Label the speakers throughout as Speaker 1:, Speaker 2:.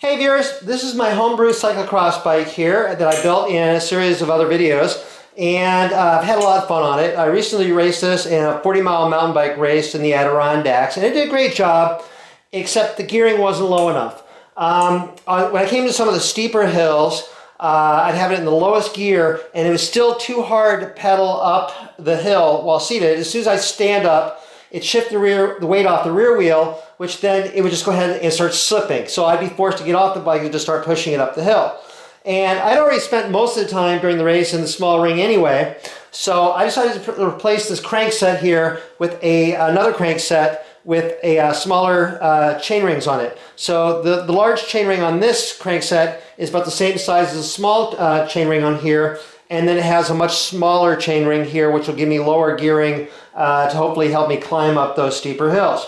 Speaker 1: Hey viewers, this is my homebrew cyclocross bike here that I built in a series of other videos, and I've had a lot of fun on it. I recently raced this in a 40-mile mountain bike race in the Adirondacks, and it did a great job, except the gearing wasn't low enough. When I came to some of the steeper hills, I'd have it in the lowest gear, and it was still too hard to pedal up the hill while seated. As soon as I stand up, it shifted the weight off the rear wheel, which then it would just go ahead and start slipping. So I'd be forced to get off the bike and just start pushing it up the hill. And I'd already spent most of the time during the race in the small ring anyway, so I decided to replace this crankset here with another crankset with a smaller chain rings on it. So the large chain ring on this crankset is about the same size as a small chain ring on here, and then it has a much smaller chain ring here, which will give me lower gearing to hopefully help me climb up those steeper hills.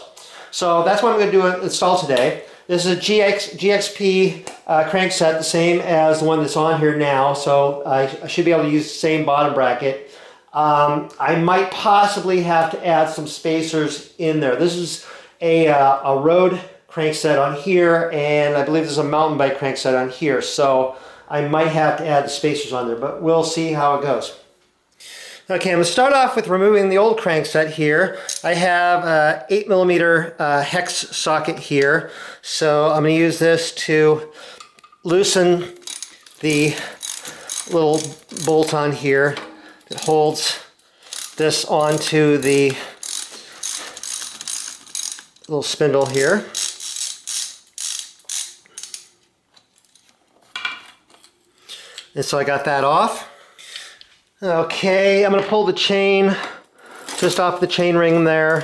Speaker 1: So that's what I'm going to install today. This is a GXP crankset, the same as the one that's on here now, so I should be able to use the same bottom bracket. I might possibly have to add some spacers in there. This is a road crankset on here, and I believe there's a mountain bike crankset on here, so I might have to add the spacers on there, but we'll see how it goes. Okay, I'm going to start off with removing the old crankset here. I have an 8mm hex socket here, so I'm going to use this to loosen the little bolt on here that holds this onto the little spindle here. And so I got that off. Okay, I'm going to pull the chain just off the chain ring there,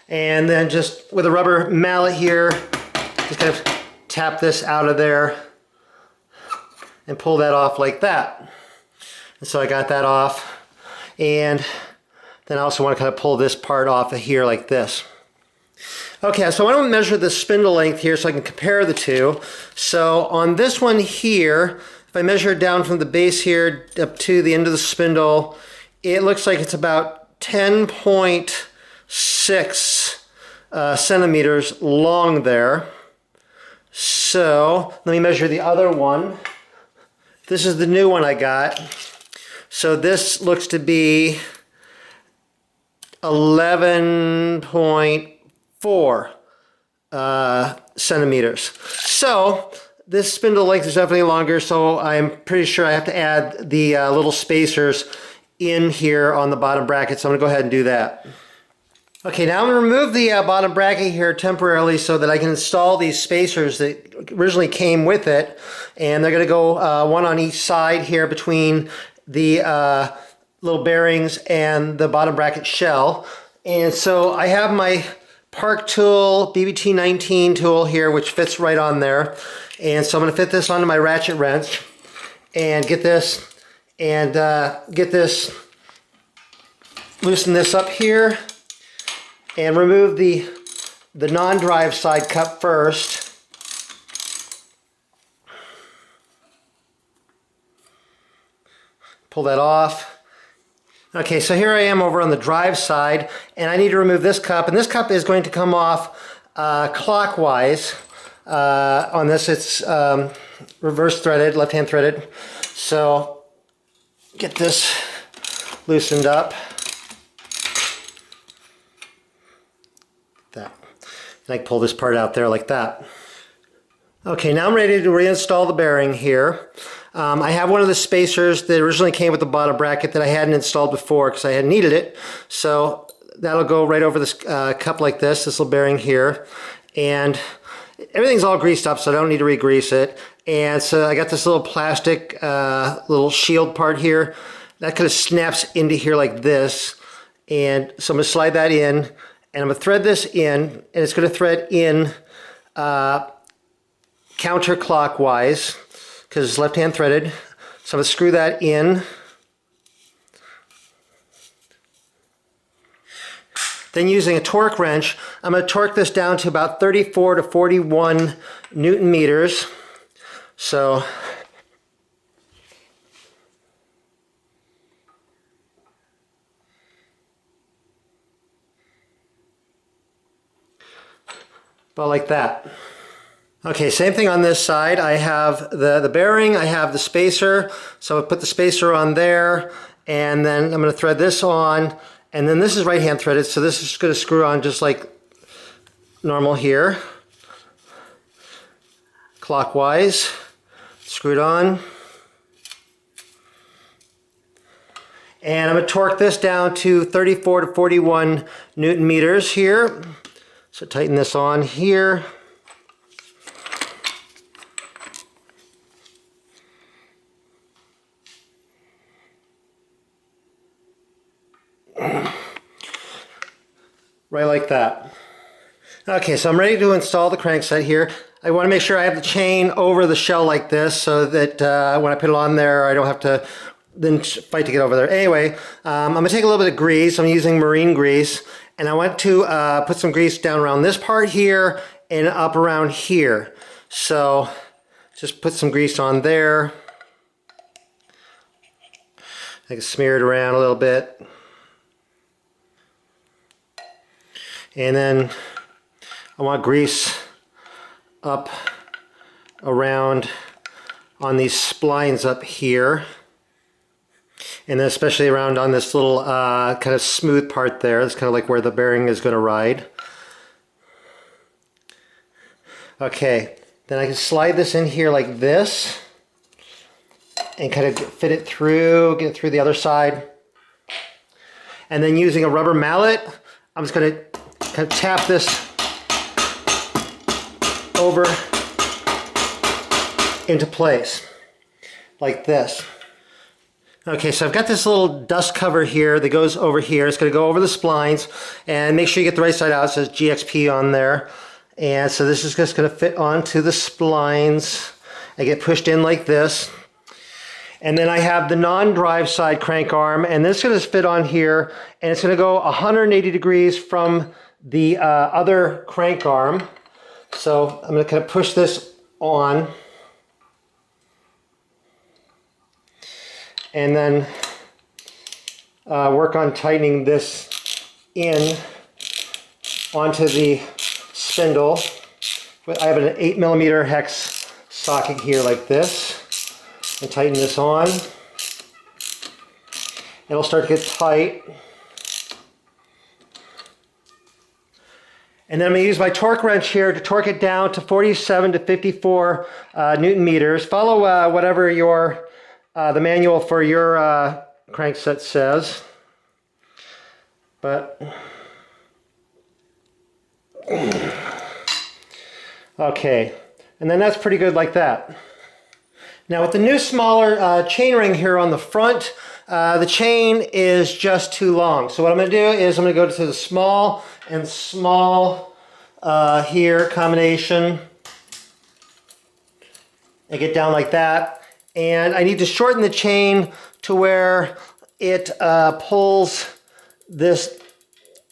Speaker 1: and then just with a rubber mallet here, just kind of tap this out of there and pull that off like that. And so I got that off, and then I also want to kind of pull this part off of here like this. Okay, so I want to measure the spindle length here so I can compare the two. So on this one here, if I measure it down from the base here up to the end of the spindle, it looks like it's about 10.6 centimeters long there. So let me measure the other one. This is the new one I got. So this looks to be 11.4 centimeters. So this spindle length is definitely longer, so I'm pretty sure I have to add the little spacers in here on the bottom bracket, so I'm going to go ahead and do that. Okay, now I'm going to remove the bottom bracket here temporarily so that I can install these spacers that originally came with it, and they're going to go one on each side here between the little bearings and the bottom bracket shell. And so I have my Park Tool BBT19 tool here, which fits right on there. And so I'm going to fit this onto my ratchet wrench and get this loosen this up here and remove the non-drive side cup first. Pull that off. Okay, so here I am over on the drive side, and I need to remove this cup, and this cup is going to come off clockwise. On this, it's reverse threaded, left-hand threaded. So get this loosened up. That. And I can pull this part out there like that. Okay, now I'm ready to reinstall the bearing here. I have one of the spacers that originally came with the bottom bracket that I hadn't installed before because I hadn't needed it. So that'll go right over this cup like this little bearing here. And everything's all greased up, so I don't need to re-grease it. And so I got this little plastic little shield part here. That kind of snaps into here like this. And so I'm going to slide that in, and I'm going to thread this in, and it's going to thread in counterclockwise because it's left-hand threaded. So I'm going to screw that in. Then using a torque wrench, I'm going to torque this down to about 34 to 41 Newton meters. So about like that. Okay, same thing on this side. I have the bearing, I have the spacer, so I put the spacer on there, and then I'm going to thread this on, and then this is right hand threaded, so this is just going to screw on just like normal here, clockwise, screwed on. And I'm going to torque this down to 34 to 41 Newton meters here. So tighten this on here. Right like that. Okay, so I'm ready to install the crankset here. I want to make sure I have the chain over the shell like this so that when I put it on there I don't have to then fight to get over there. Anyway, I'm going to take a little bit of grease. I'm using marine grease, and I want to put some grease down around this part here and up around here. So just put some grease on there. I can smear it around a little bit. And then I want grease up around on these splines up here. And then especially around on this little kind of smooth part there. It's kind of like where the bearing is going to ride. Okay, then I can slide this in here like this and kind of fit it through, get it through the other side. And then using a rubber mallet, I'm just going to kind of tap this over into place like this. Okay, so I've got this little dust cover here that goes over here. It's going to go over the splines, and make sure you get the right side out. It says GXP on there. And so this is just going to fit onto the splines. I get pushed in like this. And then I have the non-drive side crank arm, and this is going to fit on here, and it's going to go 180 degrees from the other crank arm. So I'm going to kind of push this on. And then work on tightening this in onto the spindle. I have an 8mm hex socket here like this. And tighten this on. It'll start to get tight. And then I'm going to use my torque wrench here to torque it down to 47 to 54 Newton meters. Follow whatever your the manual for your crankset says. But okay, and then that's pretty good like that. Now with the new smaller chainring here on the front, the chain is just too long. So what I'm going to do is I'm going to go to the small and small here combination and get down like that. And I need to shorten the chain to where it pulls this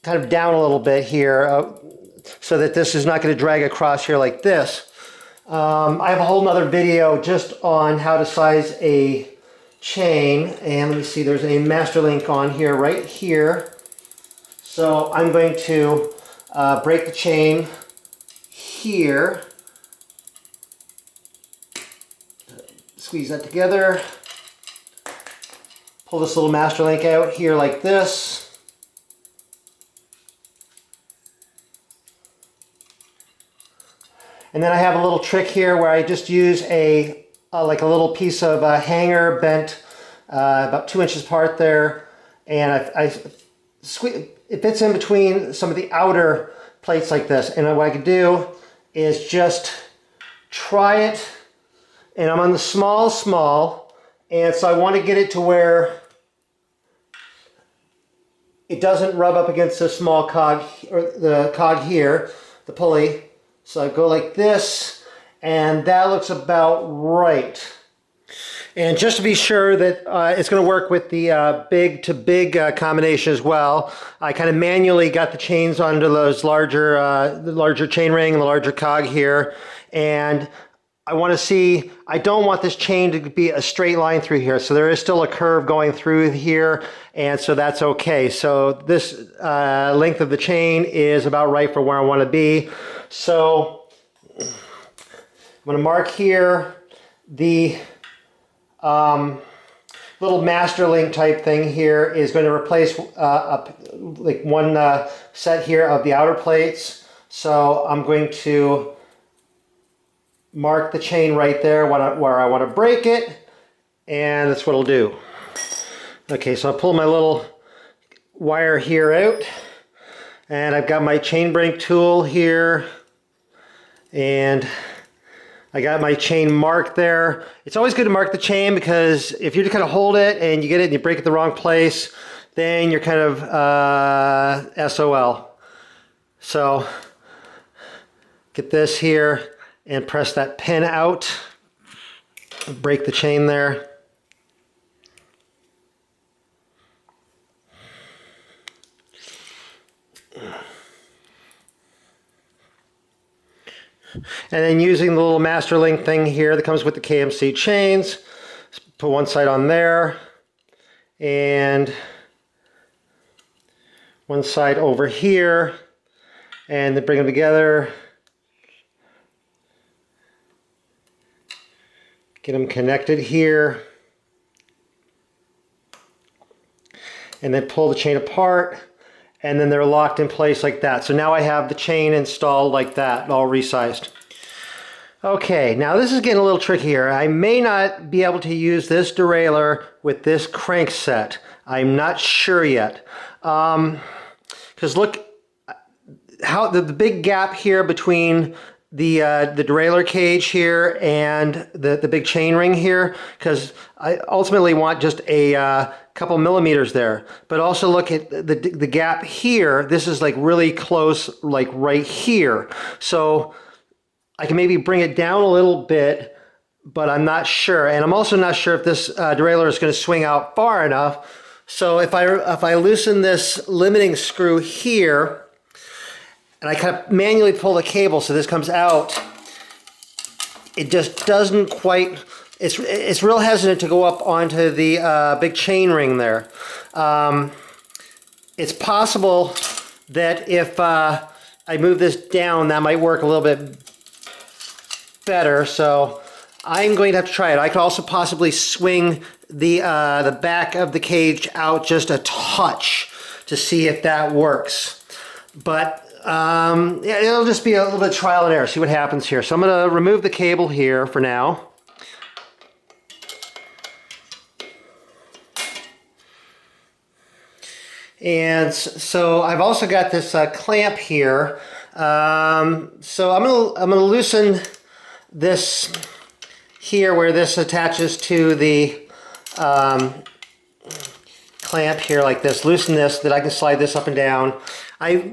Speaker 1: kind of down a little bit here so that this is not going to drag across here like this. I have a whole nother video just on how to size a chain, and let me see, there's a master link on here right here. So I'm going to break the chain here, squeeze that together, pull this little master link out here like this. And then I have a little trick here where I just use a like a little piece of hanger bent about 2 inches apart there, and I squeeze, it fits in between some of the outer plates like this. And what I could do is just try it, and I'm on the small, and so I want to get it to where it doesn't rub up against the small cog, or the cog here, the pulley. So I go like this, and that looks about right. And just to be sure that it's going to work with the big to big combination as well, I kind of manually got the chains onto those larger, the larger chain ring and the larger cog here. And I want to see, I don't want this chain to be a straight line through here. So there is still a curve going through here, and so that's okay. So this length of the chain is about right for where I want to be. So going to mark here the little master link type thing here is going to replace like one set here of the outer plates. So I'm going to mark the chain right there where I want to break it, and that's what it'll do. Okay, so I'll pull my little wire here out, and I've got my chain break tool here, and I got my chain marked there. It's always good to mark the chain, because if you just kind of hold it and you get it and you break it the wrong place, then you're kind of SOL. So get this here and press that pin out, break the chain there. And then using the little master link thing here that comes with the KMC chains, put one side on there and one side over here, and then bring them together, get them connected here, and then pull the chain apart, and then they're locked in place like that. So now I have the chain installed like that, all resized. Okay, now this is getting a little tricky here. I may not be able to use this derailleur with this crankset. I'm not sure yet. Because look, how the big gap here between the derailleur cage here and the big chain ring here, because I ultimately want just a couple millimeters there. But also look at the gap here. This is like really close, like right here. So I can maybe bring it down a little bit, but I'm not sure. And I'm also not sure if this derailleur is going to swing out far enough. So if I loosen this limiting screw here, and I kind of manually pull the cable so this comes out, it just doesn't quite, it's real hesitant to go up onto the big chain ring there. It's possible that if I move this down, that might work a little bit better. So I'm going to have to try it. I could also possibly swing the back of the cage out just a touch to see if that works. But yeah, it'll just be a little bit of trial and error, see what happens here. So I'm going to remove the cable here for now. And so I've also got this clamp here. So I'm gonna loosen this here where this attaches to the clamp here like this. Loosen this, that I can slide this up and down. I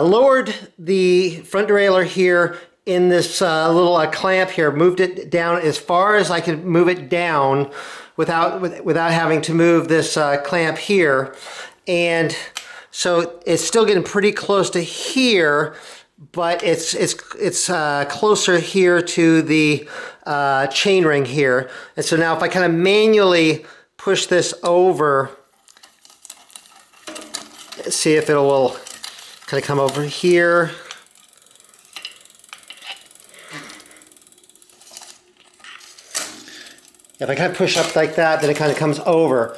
Speaker 1: lowered the front derailleur here in this little clamp here, moved it down as far as I could move it down without having to move this clamp here. And so it's still getting pretty close to here, but it's closer here to the chain ring here. And so now if I kind of manually push this over, see if it will kind of come over here. If I kind of push up like that, then it kind of comes over.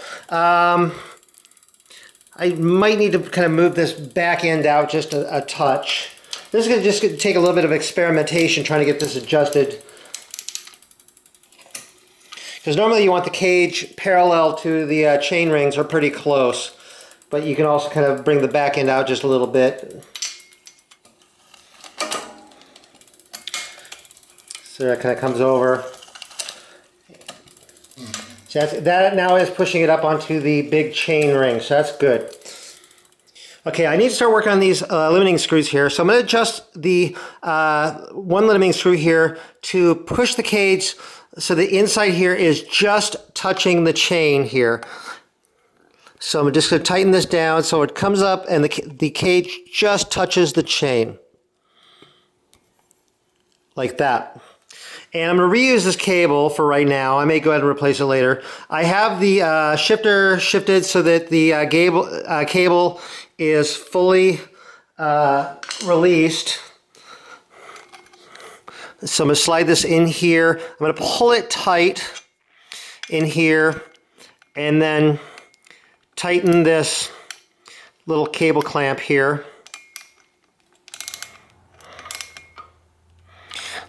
Speaker 1: I might need to kind of move this back end out just a touch. This is just going to take a little bit of experimentation trying to get this adjusted. Because normally you want the cage parallel to the chain rings, or pretty close. But you can also kind of bring the back end out just a little bit. So that kind of comes over. So that now is pushing it up onto the big chain ring, so that's good. Okay, I need to start working on these limiting screws here. So I'm going to adjust the one limiting screw here to push the cage so the inside here is just touching the chain here. So I'm just going to tighten this down so it comes up and the cage just touches the chain. Like that. And I'm going to reuse this cable for right now. I may go ahead and replace it later. I have the shifter shifted so that the cable is fully released. So I'm going to slide this in here. I'm going to pull it tight in here and then tighten this little cable clamp here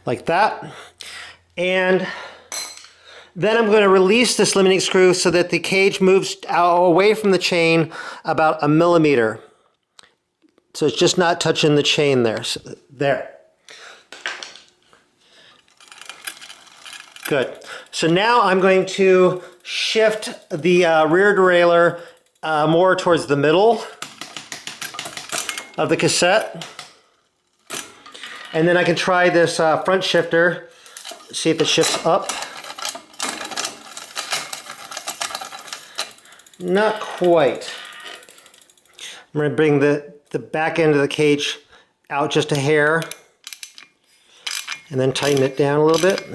Speaker 1: like that. And then I'm going to release this limiting screw so that the cage moves away from the chain about 1 millimeter. So it's just not touching the chain there. So there. Good. So now I'm going to shift the rear derailleur more towards the middle of the cassette. And then I can try this front shifter, see if it shifts up. Not quite. I'm going to bring the back end of the cage out just a hair and then tighten it down a little bit.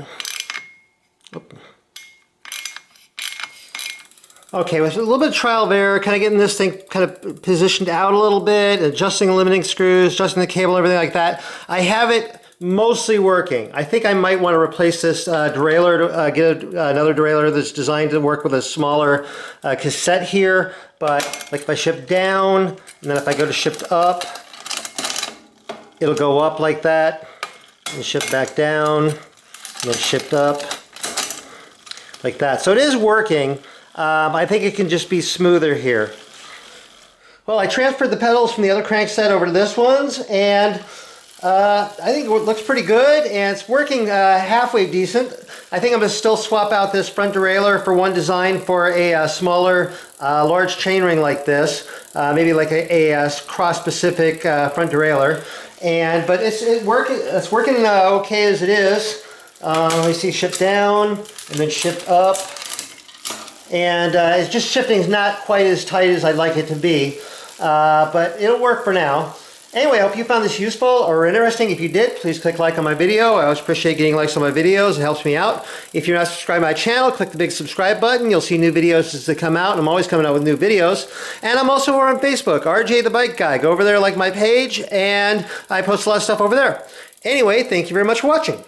Speaker 1: Okay, with a little bit of trial of error, kind of getting this thing kind of positioned out a little bit, adjusting the limiting screws, adjusting the cable, everything like that. I have it mostly working. I think I might want to replace this derailleur, get another derailleur that's designed to work with a smaller cassette here. But like if I shift down, and then if I go to shift up, it'll go up like that, and shift back down, and then shift up, like that. So it is working. I think it can just be smoother here. Well, I transferred the pedals from the other crankset over to this one's, and I think it looks pretty good, and it's working halfway decent. I think I'm going to still swap out this front derailleur for one design for a smaller, large chainring like this, maybe like a cross-specific front derailleur. But it's working okay as it is. Let me see, shift down and then shift up. And it's just shifting is not quite as tight as I'd like it to be, but it'll work for now. Anyway, I hope you found this useful or interesting. If you did, please click like on my video. I always appreciate getting likes on my videos. It helps me out. If you're not subscribed to my channel, click the big subscribe button. You'll see new videos as they come out. I'm always coming out with new videos. And I'm also over on Facebook, RJ the Bike Guy. Go over there, like my page, and I post a lot of stuff over there. Anyway, thank you very much for watching.